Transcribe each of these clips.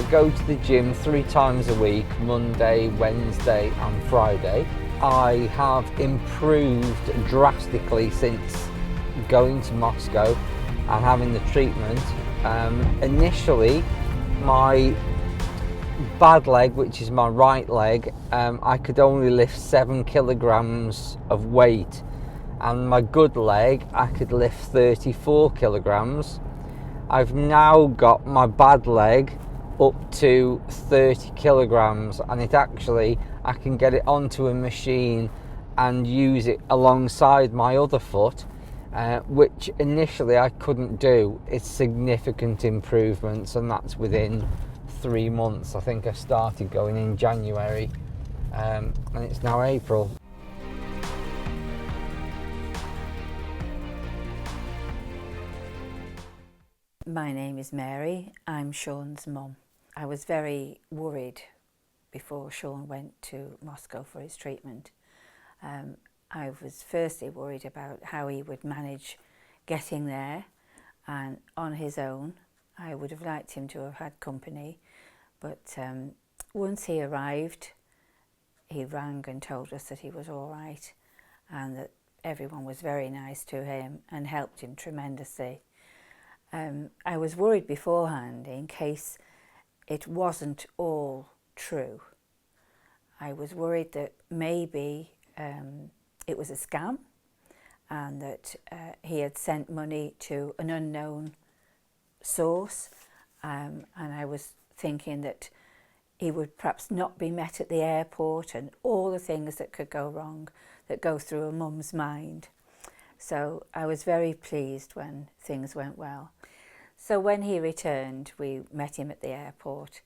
go to the gym 3 times a week, Monday, Wednesday and Friday. I have improved drastically since going to Moscow and having the treatment. Initially, my bad leg, which is my right leg, I could only lift 7 kilograms of weight, and my good leg I could lift 34 kilograms. I've now got my bad leg up to 30 kilograms, and I can get it onto a machine and use it alongside my other foot, which initially I couldn't do. It's significant improvements, and that's within 3 months. I think I started going in January, and it's now April. My name is Mary. I'm Shaun's mum. I was very worried before Shaun went to Moscow for his treatment. I was firstly worried about how he would manage getting there and on his own. I would have liked him to have had company, but once he arrived, he rang and told us that he was all right and that everyone was very nice to him and helped him tremendously. I was worried beforehand in case it wasn't all true. I was worried that maybe it was a scam and that he had sent money to an unknown source, and I was thinking that he would perhaps not be met at the airport and all the things that could go wrong that go through a mum's mind. So I was very pleased when things went well. So when he returned, we met him at the airport,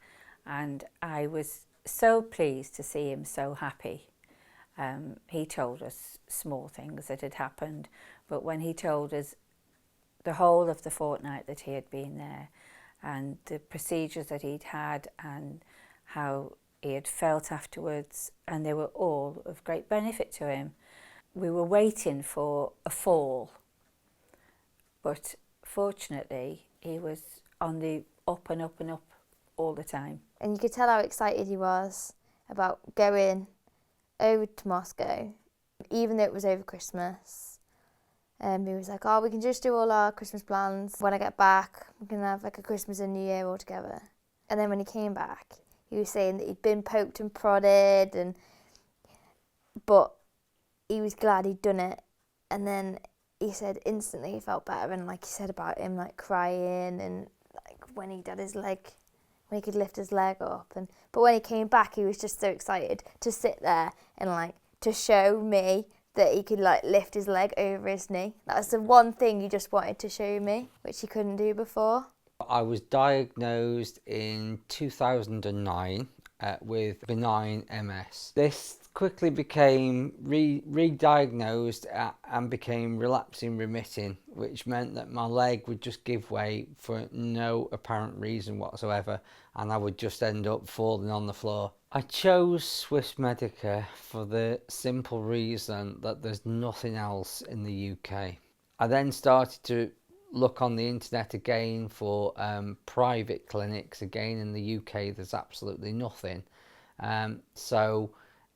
and I was so pleased to see him so happy. He told us small things that had happened, but when he told us the whole of the fortnight that he had been there and the procedures that he'd had and how he had felt afterwards, and they were all of great benefit to him. We were waiting for a fall, but fortunately he was on the up and up and up all the time. And you could tell how excited he was about going over to Moscow, even though it was over Christmas. He was like, we can just do all our Christmas plans. When I get back, we can have like a Christmas and New Year all together. And then when he came back, he was saying that he'd been poked and prodded, but he was glad he'd done it. And then he said instantly he felt better, and like he said about him like crying and like when he did his leg, when he could lift his leg up, but when he came back he was just so excited to sit there and like to show me that he could like lift his leg over his knee. That was the one thing he just wanted to show me, which he couldn't do before. I was diagnosed in 2009 with benign MS. This quickly became re-diagnosed and became relapsing remitting, which meant that my leg would just give way for no apparent reason whatsoever, and I would just end up falling on the floor. I chose Swiss Medica for the simple reason that there's nothing else in the UK. I then started to look on the internet again for private clinics. Again, in the UK there's absolutely nothing. So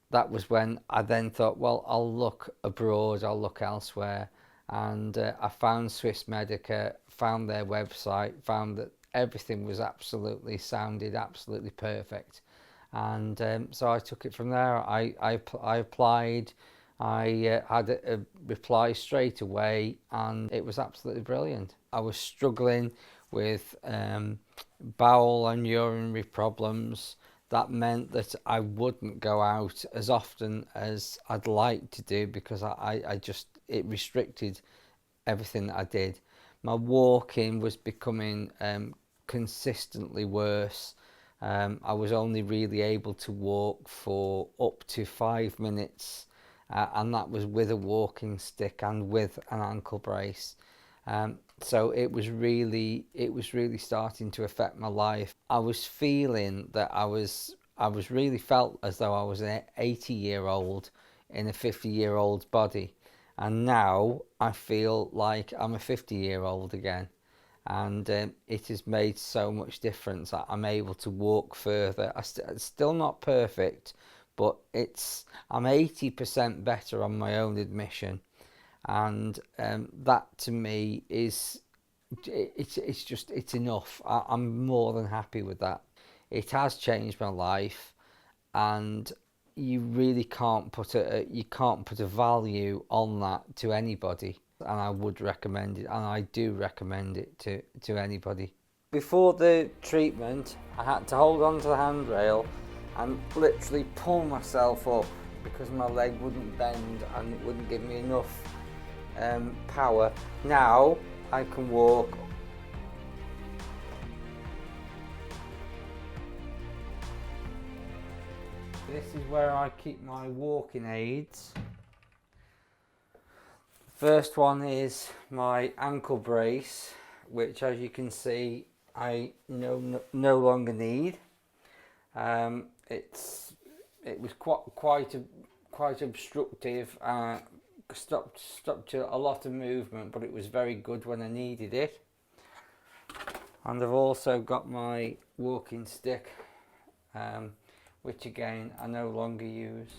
that was when I then thought, well, I'll look abroad, I'll look elsewhere, and I found Swiss Medica, found their website, found that everything was sounded absolutely perfect, and so I took it from there. I applied, I had a reply straight away, and it was absolutely brilliant. I was struggling with bowel and urinary problems. That meant that I wouldn't go out as often as I'd like to do because it restricted everything that I did. My walking was becoming consistently worse. I was only really able to walk for up to 5 minutes, and that was with a walking stick and with an ankle brace. So it was really starting to affect my life. I was feeling that I really felt as though I was an 80-year-old in a 50-year-old's body, and now I feel like I'm a 50-year-old again. and it has made so much difference. I'm able to walk further. It's still not perfect, but I'm 80% better on my own admission, and that to me is it's enough. I'm more than happy with that. It has changed my life, and you really can't put a value on that to anybody. And I would recommend it, and I do recommend it to anybody. Before the treatment, I had to hold on to the handrail and literally pull myself up because my leg wouldn't bend and it wouldn't give me enough power. Now I can walk. This is where I keep my walking aids. First one is my ankle brace, which, as you can see, I no longer need. It was quite obstructive. Stopped a lot of movement, but it was very good when I needed it. And I've also got my walking stick, which again I no longer use.